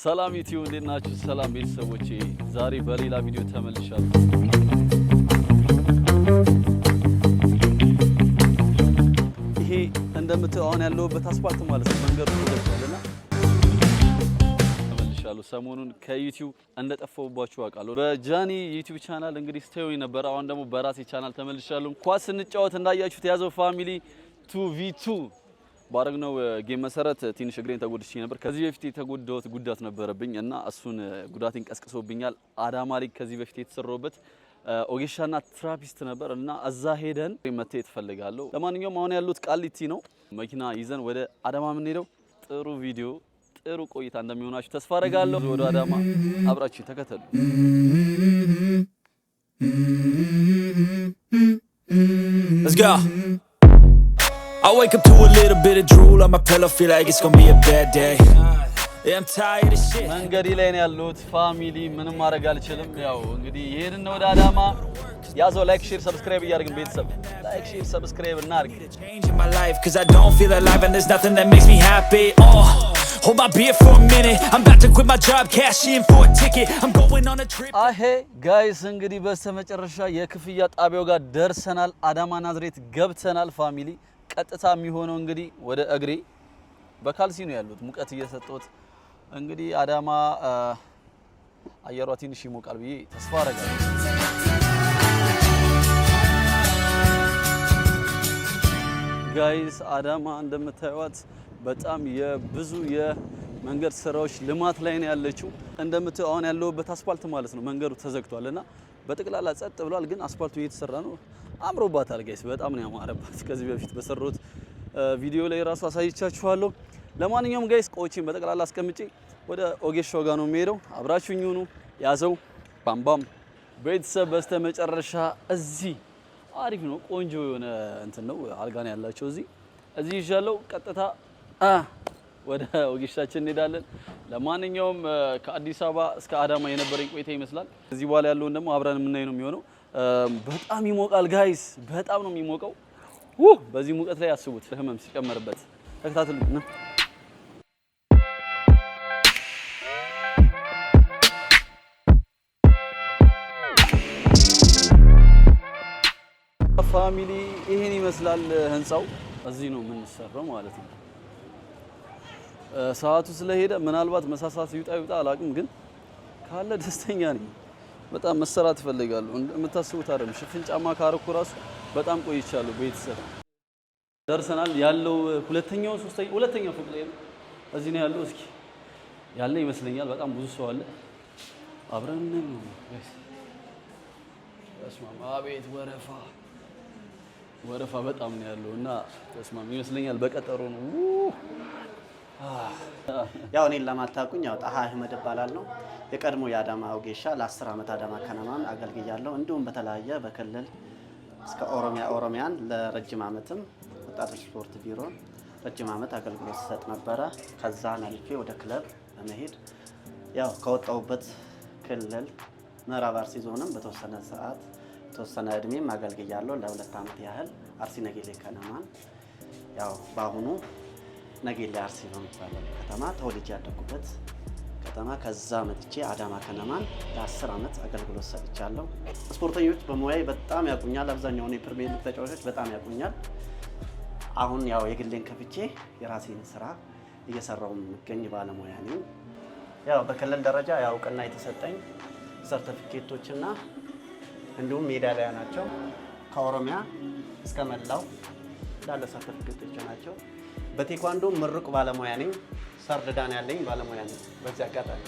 ሰላም ዩቲዩብ እንዴት ናችሁ? ሰላም ቤተሰቦቼ፣ ዛሬ በሌላ ቪዲዮ ተመልሻለሁ። ይሄ እንደምታዩ አሁን ያለሁበት አስፋልት ማለት ነው መንገዱ ተዘግቷልና ተመልሻለሁ። ሰሞኑን ከዩቲዩብ እንደጠፋሁባችሁ አውቃለሁ። በጃኒ ዩቲዩብ ቻናል እንግዲህ ስቴዮኝ ነበር። አሁን ደግሞ በራሴ ቻናል ተመልሻለሁ። ኳስ ስንጫወት እንዳያችሁት ያዘው ፋሚሊ 2v2 ባረግነው ጌም መሰረት ትንሽ እግሬን ተጎድቼ ነበር። ከዚህ በፊት የተጎዳሁት ጉዳት ነበረብኝ እና እሱን ጉዳቴን ቀስቅሶብኛል። አዳማ ላይ ከዚህ በፊት የተሰራውበት ኦጌሻና ትራፒስት ነበር እና እዛ ሄደን መተየት ፈልጋለሁ። ለማንኛውም አሁን ያሉት ቃሊቲ ነው። መኪና ይዘን ወደ አዳማ የምንሄደው ጥሩ ቪዲዮ ጥሩ ቆይታ እንደሚሆናችሁ ተስፋ አደርጋለሁ። ወደ አዳማ አብራችሁ ተከተሉ። Let's go. I wake up to a little bit of drool on my pillow, feel like it's gonna be a bad day. Yeah, I'm tired of shit. መንገዲ ላይ ነው ያሉት ፋሚሊ፣ ምንም ማድረግ አልችልም። ያው እንግዲህ ይሄንን ነው ወደ አዳማ ያዘው። ላይክ ሼር ሰብስክራይብ እያደረግን ቤተሰብ ላይክ ሼር ሰብስክራይብ እናድርግ። Change in my life cuz I don't feel alive and there's nothing that makes me happy. Hold my beer for a minute. I'm about to quit my job, cash in for a ticket. I'm going on a trip. አሄ ጋይስ እንግዲህ በስተመጨረሻ የክፍያ ጣቢያው ጋር ደርሰናል። አዳማ ናዝሬት ገብተናል ፋሚሊ። ቀጥታ የሚሆነው እንግዲህ ወደ እግሬ በካልሲ ነው ያሉት ሙቀት እየሰጠሁት እንግዲህ አዳማ አየሯ ትንሽ ይሞቃል ብዬ ተስፋ አደርጋለሁ። ጋይስ አዳማ እንደምታዩት በጣም የብዙ የመንገድ ስራዎች ልማት ላይ ነው ያለችው። እንደምታዩ አሁን ያለሁበት አስፋልት ማለት ነው መንገዱ ተዘግቷልና በጥቅላላ ጸጥ ብሏል፣ ግን አስፋልቱ እየተሰራ ነው። አምሮባታል ጋይስ፣ በጣም ነው ያማረባት። ከዚህ በፊት በሰሩት ቪዲዮ ላይ ራሱ አሳይቻችኋለሁ። ለማንኛውም ጋይስ ቆይቼን በጠቅላላ አስቀምጬ ወደ ኦጌሻው ጋር ነው የሚሄደው። አብራችሁኝ ሁኑ። ያዘው ባምባም ቤተሰብ በስተመጨረሻ እዚህ አሪፍ ነው፣ ቆንጆ የሆነ እንትን ነው አልጋ ነው ያላቸው እዚህ ይዣለው። ቀጥታ ወደ ኦጌሻችን እንሄዳለን። ለማንኛውም ከአዲስ አበባ እስከ አዳማ የነበረኝ ቆይታ ይመስላል። እዚህ በኋላ ያለውን ደግሞ አብረን የምናይ ነው የሚሆነው። በጣም ይሞቃል ጋይስ፣ በጣም ነው የሚሞቀው። በዚህ ሙቀት ላይ ያስቡት ህመም ሲጨመርበት። ተከታተሉኝ። ፋሚሊ ይሄን ይመስላል ህንጻው። እዚህ ነው የምንሰራው ማለት ነው። ሰዓቱ ስለሄደ ምናልባት መሳሳት ይውጣ አላውቅም፣ ግን ካለ ደስተኛ ነኝ። በጣም መሰራት እፈልጋለሁ። እንደምታስቡት አይደለም። ሽፍን ጫማ ካረኩ ራሱ በጣም ቆይቻለሁ። ቤተሰብ ደርሰናል። ያለው ሁለተኛው ፎቅ ላይ ነው። እዚህ ነው ያለው። እስኪ ያለ ይመስለኛል። በጣም ብዙ ሰው አለ። አብረን ነው ጋይስ። ተስማማ። አቤት ወረፋ በጣም ነው ያለው እና ተስማማ ይመስለኛል። በቀጠሮ ነው። ያው እኔን ለማታውቁኝ ያው ጣሃ አህመድ እባላለሁ። የቀድሞ የአዳማ ኦጌሻ ለ10 ዓመት አዳማ ከነማን አገልግያለሁ። እንዲሁም በተለያየ በክልል እስከ ኦሮሚያን ለረጅም ዓመትም ወጣቶች ስፖርት ቢሮ ረጅም ዓመት አገልግሎት ሰጥ ነበረ። ከዛ አልፌ ወደ ክለብ በመሄድ ያው ከወጣሁበት ክልል ምዕራብ አርሲ ዞንም በተወሰነ እድሜም አገልግያለሁ ለ2 ዓመት ያህል አርሲ ነገሌ ከነማን። ያው በአሁኑ ነገሌ አርሲ ነው የሚባለው ከተማ ተወልጄ ያደኩበት ከተማ። ከዛ መጥቼ አዳማ ከነማን ለ10 ዓመት አገልግሎት ሰጥቻለሁ። ስፖርተኞች በሙያዬ በጣም ያቁኛል። አብዛኛው የፕሪሚየር ሊግ ተጫዋቾች በጣም ያቁኛል። አሁን ያው የግሌን ከፍቼ የራሴን ስራ እየሰራው የምገኝ ባለሙያ ነኝ። ያው በክልል ደረጃ ያው እውቅና የተሰጠኝ ሰርቲፊኬቶችና እንዲሁም ሜዳሊያ ናቸው። ከኦሮሚያ እስከ መላው ያለ ሰርቲፊኬቶች ናቸው። በቴኳንዶ ምሩቅ ባለሙያ ነኝ። ሰርዳን ያለኝ ባለሙያ ነኝ። በዚህ አጋጣሚ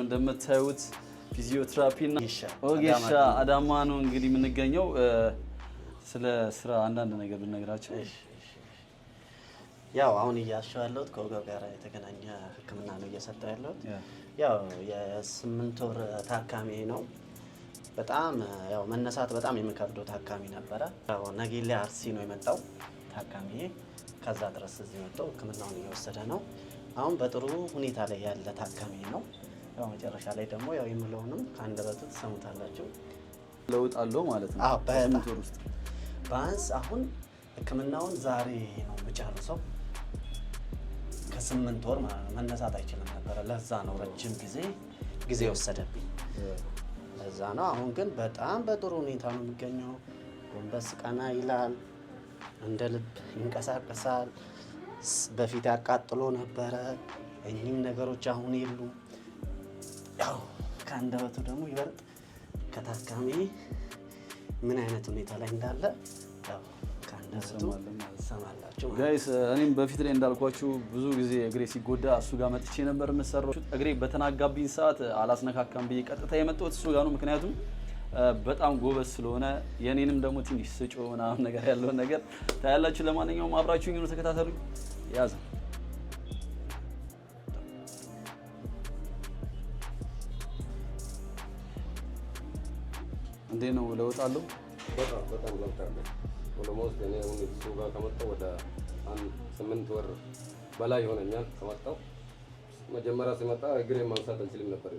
እንደምታዩት ፊዚዮቴራፒና ኦጌሻ አዳማ ነው እንግዲህ የምንገኘው። ስለ ስራ አንዳንድ ነገር ብንነግራቸው። ያው አሁን እያሻው ያለሁት ከወገብ ጋር የተገናኘ ሕክምና ነው እየሰጠው ያለሁት። ያው የ8 ወር ታካሚ ነው። በጣም ያው መነሳት በጣም የሚከብደው ታካሚ ነበረ። ያው ነገሌ አርሲ ነው የመጣው ታካሚ። ከዛ ድረስ እዚህ መጥቶ ሕክምናውን እየወሰደ ነው። አሁን በጥሩ ሁኔታ ላይ ያለ ታካሚ ነው። ያው መጨረሻ ላይ ደግሞ ያው የምለውንም ከአንደበቱ ትሰሙታላችሁ። ለውጥ አለው ማለት ነው። በ8 ወር ውስጥ ቢያንስ አሁን ሕክምናውን ዛሬ ነው የምጨርሰው። ከ8 ወር ማለት ነው መነሳት አይችልም ነበር። ለዛ ነው ረጅም ጊዜ ወሰደብኝ። ለዛ ነው። አሁን ግን በጣም በጥሩ ሁኔታ ነው የሚገኘው። ጎንበስ ቀና ይላል፣ እንደ ልብ ይንቀሳቀሳል። በፊት ያቃጥሎ ነበረ። እኚህም ነገሮች አሁን የሉም። ያው ከአንደበቱ ደግሞ ይበልጥ ከታካሚ ምን አይነት ሁኔታ ላይ እንዳለ ያው ከአንደበቱ ሰማላችሁ ጋይስ። እኔም በፊት ላይ እንዳልኳችሁ ብዙ ጊዜ እግሬ ሲጎዳ እሱ ጋር መጥቼ ነበር የምሰራው። እግሬ በተናጋብኝ ሰዓት አላስነካካም ብዬ ቀጥታ የመጣሁት እሱ ጋር ነው። ምክንያቱም በጣም ጎበዝ ስለሆነ የኔንም ደግሞ ትንሽ ስጮ ምናምን ነገር ያለውን ነገር ታያላችሁ። ለማንኛውም አብራችሁኝ ነው ተከታተሉኝ። ያዘ እንዴ ነው ለውጥ አለው? በጣም ለውጥ አለው። ኦሎሞስ እኔ አሁን እሱ ጋር ከመጣሁ ወደ 8 ወር በላይ ሆነኛል ከመጣሁ። መጀመሪያ ሲመጣ እግሬ ማንሳት አልችልም ነበር።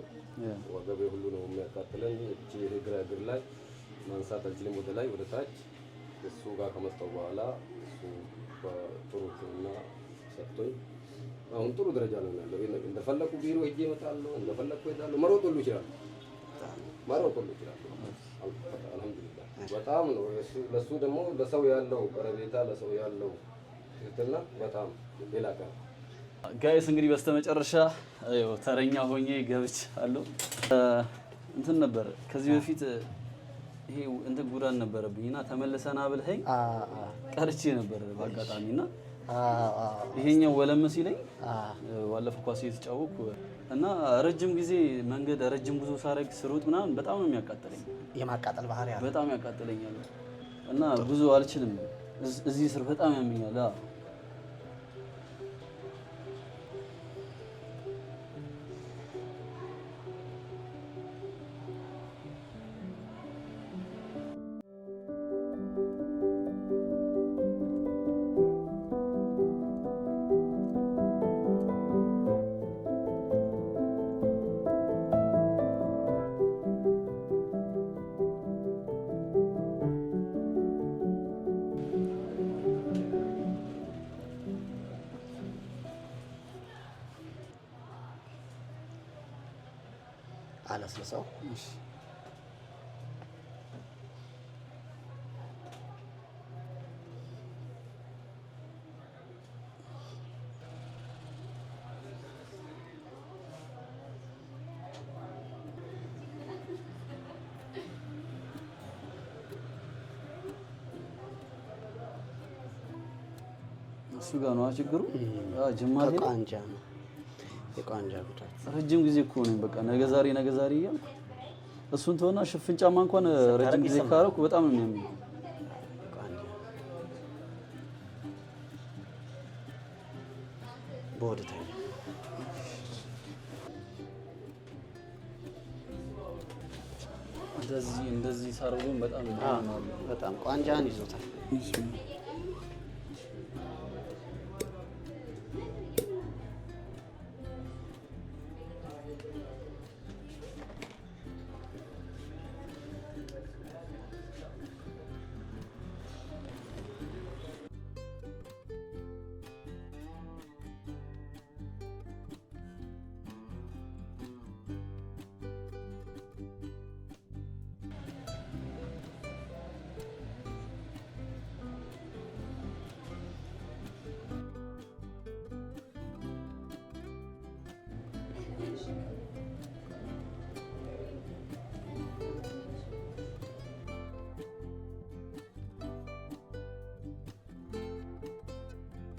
ወገቤ ሁሉ ነው የሚያቃጥለኝ። እቺ እግር ላይ ማንሳት አልችልም፣ ወደ ላይ ወደ ታች። እሱ ጋር ከመጣሁ በኋላ እሱ በጥሩ ሕክምና ሰጥቶኝ አሁን ጥሩ ደረጃ ነው ያለው። እንደፈለኩ ቢሮ ሄጄ እመጣለሁ፣ እንደፈለኩ እሄዳለሁ። መሮጥ ሁሉ ይችላል። አልሐምዱሊላህ በጣም ነው ለሱ ደግሞ ለሰው ያለው ቀረቤታ፣ ለሰው ያለው ትህትና በጣም ሌላ ቀን። ጋይስ እንግዲህ በስተመጨረሻ ተረኛ ሆኜ ገብቻለሁ። እንትን ነበር ከዚህ በፊት ይሄ እንትን ጉዳን ነበረብኝና ተመለሰና ብለኸኝ ቀርቼ ነበር በአጋጣሚና ይሄኛው ወለም ሲለኝ ባለፈው ኳስ እየተጫወኩ እና ረጅም ጊዜ መንገድ ረጅም ጉዞ ሳረግ ስሩጥ ምናምን በጣም ነው የሚያቃጥለኝ። የማቃጠል ባህሪ አለ። በጣም ያቃጥለኛል እና ጉዞ አልችልም። እዚህ ስር በጣም ያመኛል። አለስልሰው እሱ ጋር ነው ችግሩ። ጅማሬ ቋንጃ ነው የቋንጃ ጉዳት። ረጅም ጊዜ እኮ ነው በቃ ነገ ዛሬ እያልኩ እሱን ተወና ሽፍን ጫማ እንኳን ረጅም ጊዜ ካረኩ በጣም ነው የሚያምነው። ቦድታ እንደዚህ ሳረጉን በጣም ቋንጃን ይዞታል።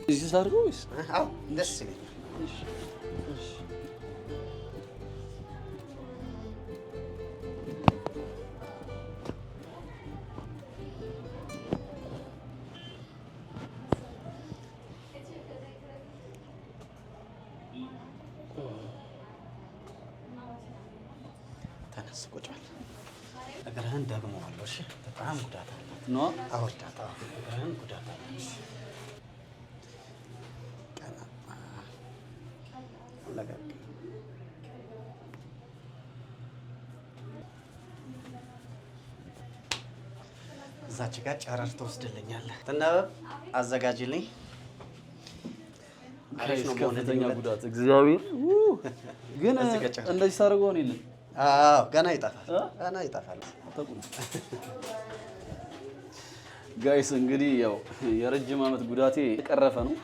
እዚህ ሳርገው ወይስ? አዎ ደስ ይለኛል። ተነስ ቁጭ በል። እግርህን ደግመዋለሁ። እሺ በጣም ጉዳት አላት ነው። አወዳታ እግርህን ጉዳት አላት። እሺ እዛች ጋር ጨረር ትወስድልኛለህ። ትነበብ አዘጋጅልኝ። አሪፍ ነው ከፍተኛ ጉዳት እግዚአብሔር ግን እንደዚህ ሳደርገው ነው ይልን ገና ይጠፋል ጋይስ እንግዲህ ያው የረጅም ዓመት ጉዳቴ ተቀረፈ ነው።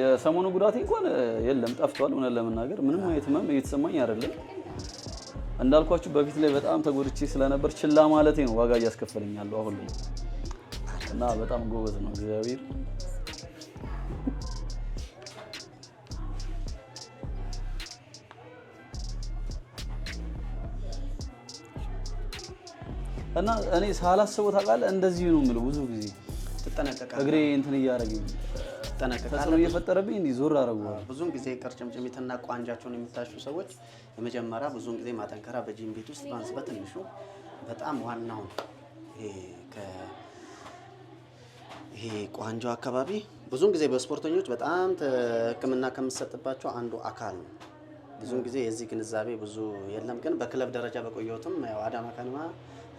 የሰሞኑ ጉዳቴ እንኳን የለም ጠፍቷል። እውነት ለመናገር ምንም አይነት ህመም እየተሰማኝ አይደለም። እንዳልኳችሁ በፊት ላይ በጣም ተጎድቼ ስለነበር ችላ ማለቴ ነው ዋጋ እያስከፈለኝ ያለው አሁን ላይ እና በጣም ጎበዝ ነው እግዚአብሔር። እና እኔ ሳላስበው ታውቃለህ እንደዚህ ነው የምለው ብዙ ጊዜ ትጠነቀቃለህ። እግሬ እንትን እያደረገኝ ተጽዕኖ እየፈጠረብኝ እንዲህ ዞር አደረገዋለሁ። ብዙውን ጊዜ ቅርጭምጭሚትና ቋንጃቸውን የሚታሹ ሰዎች የመጀመሪያ ብዙውን ጊዜ ማጠንከራ በጂም ቤት ውስጥ ባንስ በትንሹ በጣም ዋናው ይሄ ቋንጃው አካባቢ ብዙውን ጊዜ በስፖርተኞች በጣም ሕክምና ከምሰጥባቸው አንዱ አካል ነው። ብዙውን ጊዜ የዚህ ግንዛቤ ብዙ የለም። ግን በክለብ ደረጃ በቆየሁትም ያው አዳማ ከነማ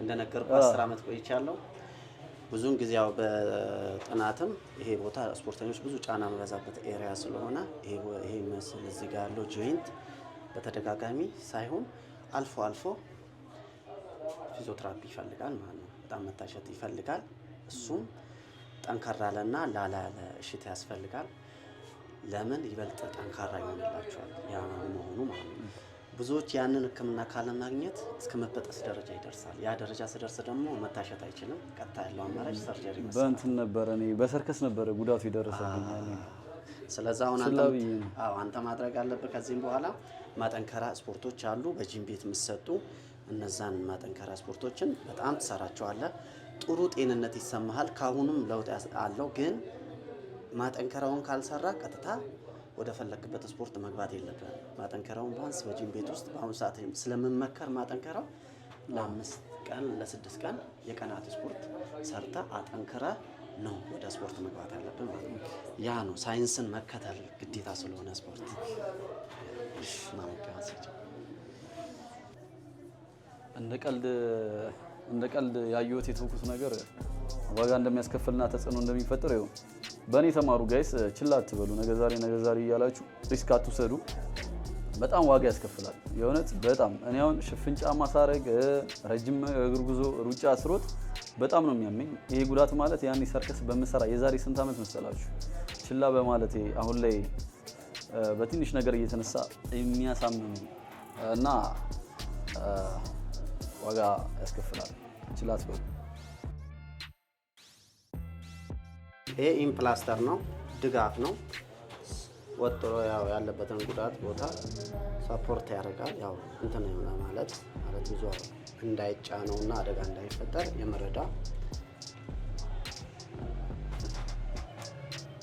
እንደነገርኩ 10 ዓመት ቆይቻለሁ። ብዙውን ጊዜ ያው በጥናትም ይሄ ቦታ ስፖርተኞች ብዙ ጫና መበዛበት ኤሪያ ስለሆነ ይሄ መስል እዚህ ጋር ያለው ጆይንት በተደጋጋሚ ሳይሆን አልፎ አልፎ ፊዚዮቴራፒ ይፈልጋል ማለት ነው። በጣም መታሸት ይፈልጋል። እሱም ጠንካራ ያለና ላላ ያለ እሽት ያስፈልጋል። ለምን ይበልጥ ጠንካራ ይሆንላቸዋል ያ መሆኑ ማለት ነው። ብዙዎች ያንን ህክምና ካለማግኘት እስከ መበጠስ ደረጃ ይደርሳል። ያ ደረጃ ሲደርስ ደግሞ መታሸት አይችልም። ቀጥታ ያለው አማራጭ ሰርጀሪ ነው። በእንትን ነበር እኔ በሰርከስ ነበር ጉዳቱ ይደርሳል። ስለዚህ አሁን አንተ ማድረግ አለብህ ከዚህም በኋላ ማጠንከራ ስፖርቶች አሉ በጂም ቤት የሚሰጡ እነዛን ማጠንከራ ስፖርቶችን በጣም ትሰራቸዋለህ። ጥሩ ጤንነት ይሰማሃል። ካሁንም ለውጥ አለው። ግን ማጠንከራውን ካልሰራ ቀጥታ ወደ ፈለክበት ስፖርት መግባት የለብህም። ማጠንከራውን ባንስ በጂም ቤት ውስጥ በአሁኑ ሰዓት ስለምመከር ማጠንከራው ለ5 ቀን ለ6 ቀን የቀናት ስፖርት ሰርተ አጠንከረ ነው ወደ ስፖርት መግባት ያለብን ማለት ነው። ያ ነው ሳይንስን መከተል ግዴታ ስለሆነ ስፖርት እንደ ቀልድ ያየሁት የተውኩት ነገር ዋጋ እንደሚያስከፍልና ተጽዕኖ እንደሚፈጥር ይኸው በእኔ ተማሩ ጋይስ። ችላ አትበሉ። ነገ ዛሬ እያላችሁ ሪስክ አትውሰዱ። በጣም ዋጋ ያስከፍላል የእውነት በጣም። እኔ አሁን ሽፍን ጫማ ሳረግ ረጅም እግር ጉዞ ሩጫ ስሮጥ በጣም ነው የሚያመኝ። ይሄ ጉዳት ማለት ያኔ ሰርከስ በምሰራ የዛሬ ስንት ዓመት መሰላችሁ ችላ በማለት አሁን ላይ በትንሽ ነገር እየተነሳ የሚያሳምም እና ዋጋ ያስከፍላል። ችላ አትበሉ። ይሄ ኢምፕላስተር ነው፣ ድጋፍ ነው። ወጥሮ ያው ያለበትን ጉዳት ቦታ ሰፖርት ያደርጋል። ያው እንትን ነው ማለት ብዙ እንዳይጫነውና አደጋ እንዳይፈጠር የመረዳ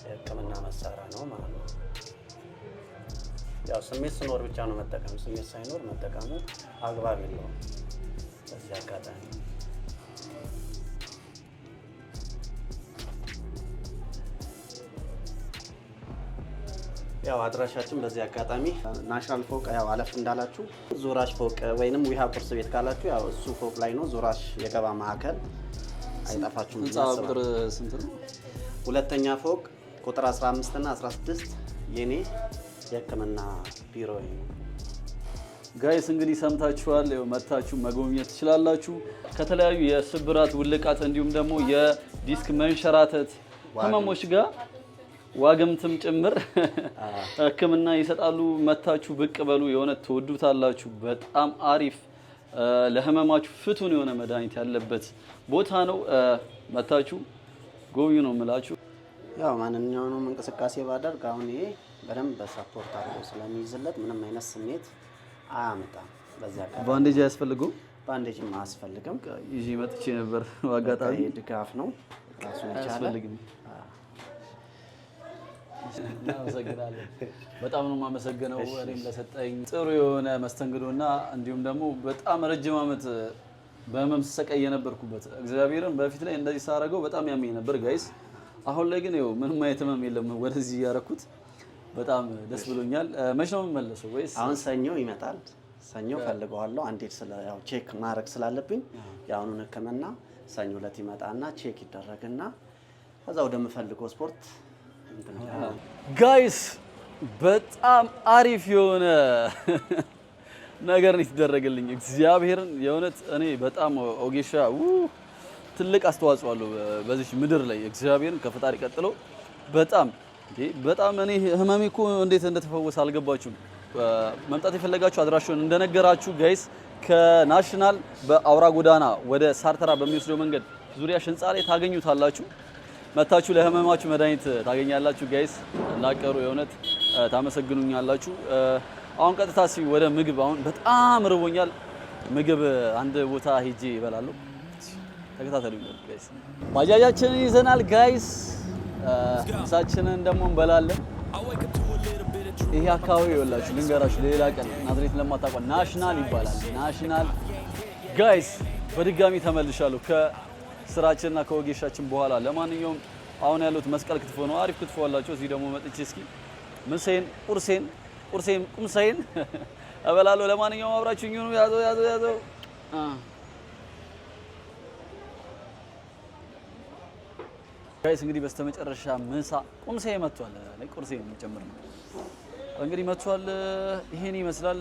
የሕክምና መሳሪያ ነው ማለት ነው። ያው ስሜት ሲኖር ብቻ ነው መጠቀም፣ ስሜት ሳይኖር መጠቀሙ አግባብ የለውም። በዚህ አጋጣሚ ያው አድራሻችን በዚህ አጋጣሚ ናሽናል ፎቅ ያው አለፍ እንዳላችሁ ዙራሽ ፎቅ ወይንም ዊሃ ቁርስ ቤት ካላችሁ ያው እሱ ፎቅ ላይ ነው። ዙራሽ የገባ ማዕከል አይጠፋችሁም። ቁጥር ስንት ነው? ሁለተኛ ፎቅ ቁጥር 15 እና 16 የኔ የሕክምና ቢሮ ነው። ጋይስ እንግዲህ ሰምታችኋል። መታችሁ መጎብኘት ትችላላችሁ። ከተለያዩ የስብራት ውልቃት እንዲሁም ደግሞ የዲስክ መንሸራተት ህመሞች ጋር ዋግምትም ጭምር ህክምና ይሰጣሉ። መታችሁ ብቅ በሉ። የሆነ ትወዱታላችሁ። በጣም አሪፍ ለህመማችሁ ፍቱን የሆነ መድኃኒት ያለበት ቦታ ነው። መታችሁ ጎብኙ ነው የምላችሁ። ያው ማንኛውንም እንቅስቃሴ ባደርግ አሁን ይሄ በደንብ በሰፖርት አድርጎ ስለሚይዝለት ምንም አይነት ስሜት አያመጣም። በዚያ አጋጣሚ ባንዴጅ አያስፈልገውም። ባንዴጅም አያስፈልግም። ይዤ መጥቼ ነበር። አጋጣሚ ድጋፍ ነው ራሱን ይቻላል። እናመሰግናለን። በጣም ነው የማመሰግነው እኔም ለሰጠኝ ጥሩ የሆነ መስተንግዶና እንዲሁም ደግሞ በጣም ረጅም ዓመት በህመም ስሰቃይ የነበርኩበት እግዚአብሔርን በፊት ላይ እንደዚህ ሳረገው በጣም ያመኝ ነበር ጋይስ። አሁን ላይ ግን ይኸው ምንም አይነት ህመም የለም። ወደዚህ ያረኩት በጣም ደስ ብሎኛል። መች ነው የምመለሰው ወይስ አሁን ሰኞ ይመጣል? ሰኞ ፈልገዋለሁ። አንዴ ያው ቼክ ማድረግ ስላለብኝ የአሁኑን ህክምና ሰኞ ዕለት ይመጣና ቼክ ይደረግና ከዛ ወደምፈልገው ስፖርት ጋይስ በጣም አሪፍ የሆነ ነገር ነው የተደረገልኝ። እግዚአብሔርን የእውነት እኔ በጣም ኦጌሻ ትልቅ አስተዋጽኦ አለው በዚህ ምድር ላይ እግዚአብሔርን ከፈጣሪ ቀጥሎ በጣም እኔ ህመሜ እኮ እንዴት እንደተፈወሰ አልገባችሁም። መምጣት የፈለጋችሁ አድራሻውን እንደነገራችሁ ጋይስ ከናሽናል በአውራ ጎዳና ወደ ሳርተራ በሚወስደው መንገድ ዙሪያ ህንጻ ላይ ታገኙታላችሁ። መታችሁ ለህመማችሁ መድኃኒት ታገኛላችሁ ጋይስ። ላቀሩ የእውነት ታመሰግኑኛላችሁ። አሁን ቀጥታ ወደ ምግብ አሁን በጣም ርቦኛል። ምግብ አንድ ቦታ ሄጄ እበላለሁ። ተከታተሉኝ ጋይስ። ባጃጃችንን ይዘናል ጋይስ። ምሳችንን ደግሞ እንበላለን። ይሄ አካባቢ ይኸውላችሁ ልንገራችሁ ሌላ ቀን ናዝሬት ለማታውቁ ናሽናል ይባላል። ናሽናል ጋይስ በድጋሚ ተመልሻለሁ ከስራችንና ከወጌሻችን በኋላ። ለማንኛውም አሁን ያሉት መስቀል ክትፎ ነው። አሪፍ ክትፎ አላቸው። እዚህ ደግሞ መጥቼ እስኪ ምሳዬን ቁምሳዬን እበላለሁ። ለማንኛውም አብራችሁኝ ሁኑ። ያዘው ጋይስ። እንግዲህ በስተመጨረሻ ምሳ ቁምሳዬ መጥቷል። ቁርሴን የምጨምር ነው እንግዲህ መጥቷል። ይሄን ይመስላል።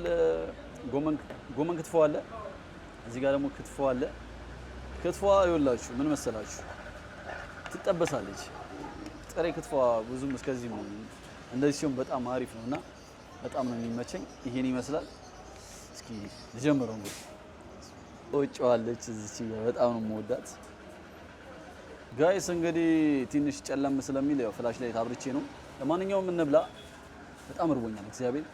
ጎመን ክትፎ አለ። እዚህ ጋር ደግሞ ክትፎ አለ። ክትፎ ይኸውላችሁ ምን መሰላችሁ ትጠበሳለች። ጥሬ ክትፎ ብዙም እስከዚህ ነው። እንደዚህ ሲሆን በጣም አሪፍ ነውና በጣም ነው የሚመቸኝ። ይሄን ይመስላል። እስኪ ልጀምረው። እንግዲህ ወጪዋለች እዚህ በጣም ነው የምወዳት ጋይስ። እንግዲህ ትንሽ ጨለም ስለሚል ያው ፍላሽ ላይ ታብርቼ ነው። ለማንኛውም እንብላ። በጣም እርቦኛል እግዚአብሔር።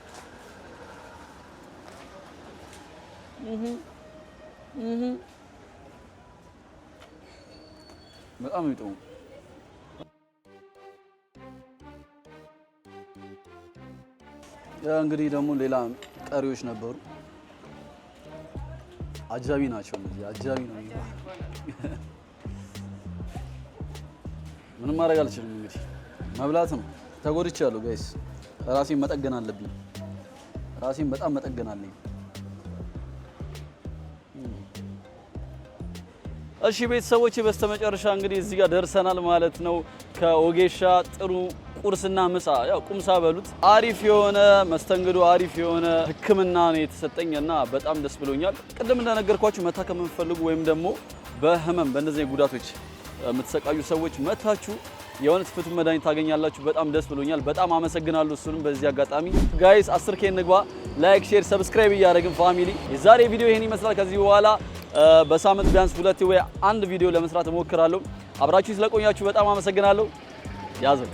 በጣም ይጥሩ። ያ እንግዲህ ደግሞ ሌላ ቀሪዎች ነበሩ። አጃቢ ናቸው እነዚህ። አጃቢ ነው ምንም ማድረግ አልችልም። እንግዲህ መብላት ነው። ተጎድቻለሁ ጋይስ። ራሴን መጠገን አለብኝ። ራሴን በጣም መጠገን አለኝ። እሺ ቤተሰቦች በስተመጨረሻ እንግዲህ እዚህ ጋር ደርሰናል ማለት ነው። ከወጌሻ ጥሩ ቁርስና ምሳ ያው ቁምሳ በሉት አሪፍ የሆነ መስተንግዶ አሪፍ የሆነ ሕክምና ነው የተሰጠኝና በጣም ደስ ብሎኛል። ቅድም እንደነገርኳችሁ መታከም የምትፈልጉ ወይም ደግሞ በህመም በእነዚህ ጉዳቶች የምትሰቃዩ ሰዎች መታችሁ የእውነት ፍቱን መድኃኒት ታገኛላችሁ። በጣም ደስ ብሎኛል። በጣም አመሰግናለሁ። እሱንም በዚህ አጋጣሚ ጋይስ 10K እንግባ። ላይክ፣ ሼር፣ ሰብስክራይብ እያደረግን ፋሚሊ የዛሬ ቪዲዮ ይሄን ይመስላል። ከዚህ በኋላ በሳምንት ቢያንስ 2 ወይ 1 ቪዲዮ ለመስራት እሞክራለሁ። አብራችሁ ስለቆያችሁ በጣም አመሰግናለሁ። ያዘው